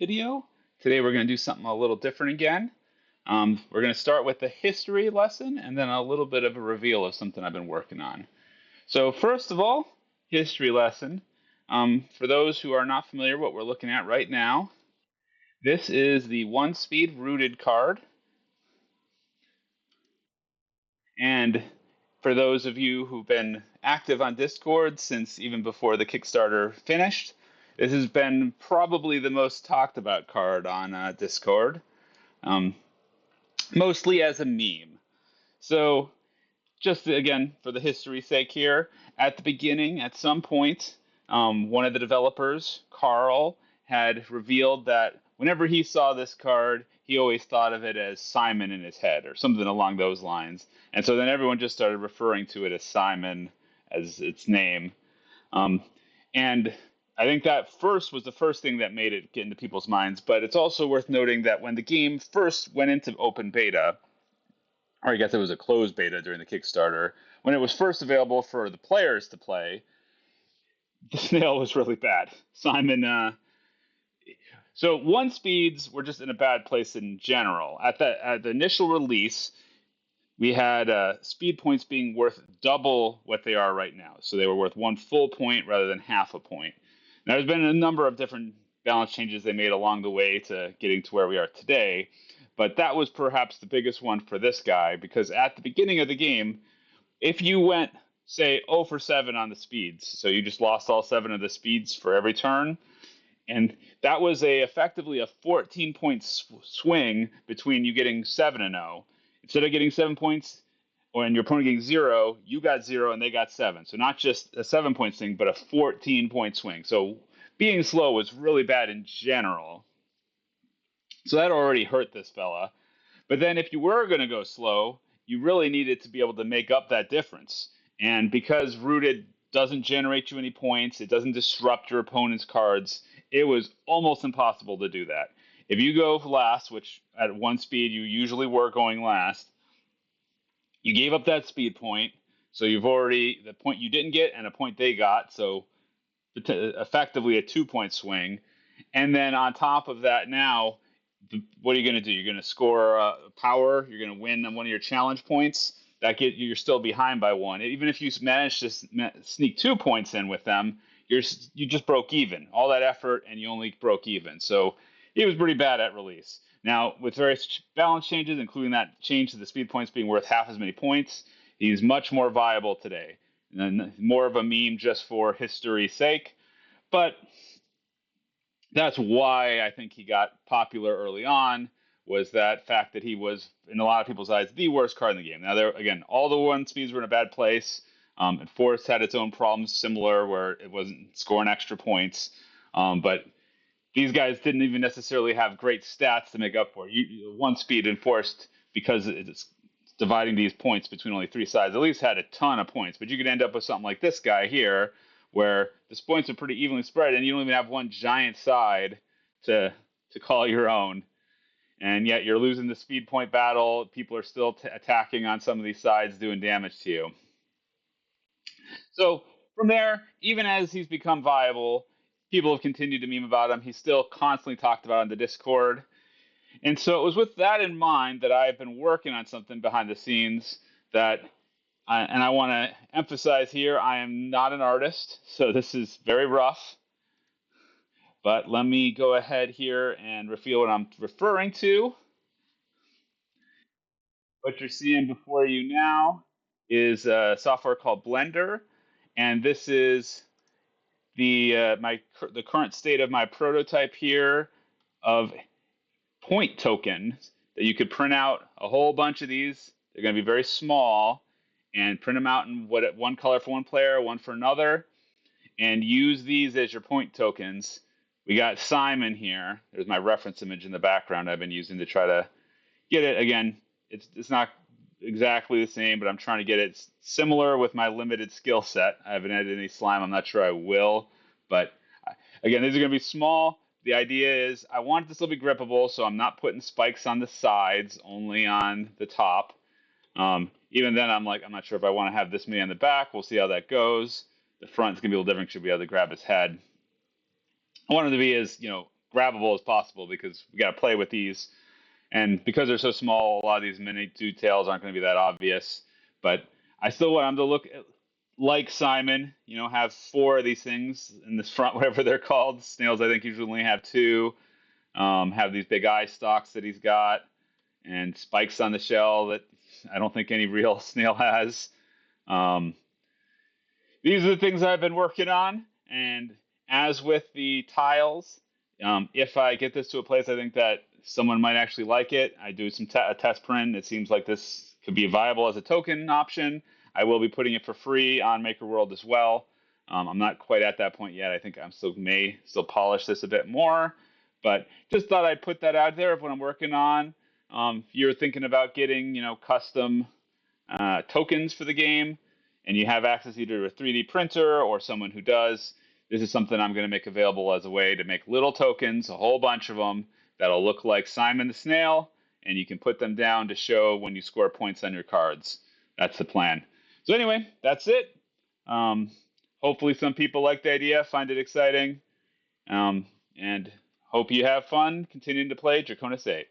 video. Today we're going to do something a little different again. We're going to start with the history lesson and then a little bit of a reveal of something I've been working on. So first of all, history lesson. For those who are not familiar with what we're looking at right now, this is the one speed rooted card. And for those of you who've been active on Discord since even before the Kickstarter finished, this has been probably the most talked about card on Discord, um, mostly as a meme. So, just again, for the history's sake here, at the beginning, at some point, one of the developers, Carl, had revealed that whenever he saw this card, he always thought of it as Simon in his head or something along those lines. And so then everyone just started referring to it as Simon as its name. And I think that first was the first thing that made it get into people's minds. But it's also worth noting that when the game first went into open beta, or I guess it was a closed beta during the Kickstarter, when it was first available for the players to play, the snail was really bad. So one speeds were just in a bad place in general. At the initial release, we had speed points being worth double what they are right now. So they were worth one full point rather than half a point. Now, there's been a number of different balance changes they made along the way to getting to where we are today, but that was perhaps the biggest one for this guy because at the beginning of the game, if you went, say, 0 for 7 on the speeds, so you just lost all 7 of the speeds for every turn, and that was effectively a 14-point swing between you getting 7 and 0. Instead of getting 7 points, and your opponent getting 0, you got 0 and they got 7. So not just a 7-point swing, but a 14-point swing. So being slow was really bad in general. So that already hurt this fella. But then if you were going to go slow, you really needed to be able to make up that difference. And because rooted doesn't generate you any points, it doesn't disrupt your opponent's cards, it was almost impossible to do that. If you go last, which at one speed you usually were going last, you gave up that speed point, so you've already the point you didn't get and a point they got, so effectively a 2-point swing. And then on top of that, now what are you going to do? You're going to score power. You're going to win on one of your challenge points. You're still behind by 1. Even if you manage to sneak 2 points in with them, you just broke even. All that effort and you only broke even. So he was pretty bad at release. Now, with various balance changes, including that change to the speed points being worth half as many points, he's much more viable today. And more of a meme just for history's sake. But that's why I think he got popular early on, was that fact that he was, in a lot of people's eyes, the worst card in the game. Now, again, all the one speeds were in a bad place. And Force had its own problems, similar, where it wasn't scoring extra points. But these guys didn't even necessarily have great stats to make up for it. One speed enforced, because it's dividing these points between only 3 sides, at least had a ton of points. But you could end up with something like this guy here, where the points are pretty evenly spread, and you don't even have one giant side to call your own. And yet you're losing the speed point battle. People are still attacking on some of these sides, doing damage to you. So from there, even as he's become viable, people have continued to meme about him. He's still constantly talked about on the Discord. And so it was with that in mind that I've been working on something behind the scenes that, and I want to emphasize here, I am not an artist, so this is very rough. But let me go ahead here and reveal what I'm referring to. What you're seeing before you now is a software called Blender, and this is the current state of my prototype here of point tokens that you could print out a whole bunch of these. They're going to be very small, and print them out in one color for one player, one for another, and use these as your point tokens. We got Simon here. There's my reference image in the background I've been using to try to get it. Again, it's not exactly the same, but I'm trying to get it similar with my limited skill set. I haven't added any slime. I'm not sure I will. But again, these are going to be small. The idea is I want it to still be grippable, so I'm not putting spikes on the sides, only on the top. Even then, I'm not sure if I want to have this many on the back. We'll see how that goes. The front's going to be a little different. Should be able to grab his head. I want it to be as, grabbable as possible because we got to play with these. And because they're so small, a lot of these mini details aren't going to be that obvious. But I still want them to look like Simon, have four of these things in this front, whatever they're called. Snails, I think, usually only have two. Have these big eye stalks that he's got, and spikes on the shell that I don't think any real snail has. Um, these are the things I've been working on. And as with the tiles, if I get this to a place I think that someone might actually like it, I do some a test print. It seems like this could be viable as a token option. I will be putting it for free on Maker World as well. I'm not quite at that point yet. I think I'm still may still polish this a bit more, but just thought I'd put that out there of what I'm working on. If you're thinking about getting custom tokens for the game, and you have access either to a 3D printer or someone who does, this is something I'm going to make available as a way to make little tokens, a whole bunch of them, that'll look like Simon the Snail, and you can put them down to show when you score points on your cards. That's the plan. So anyway, that's it. Um, Hopefully some people like the idea, find it exciting, and hope you have fun continuing to play Draconis 8.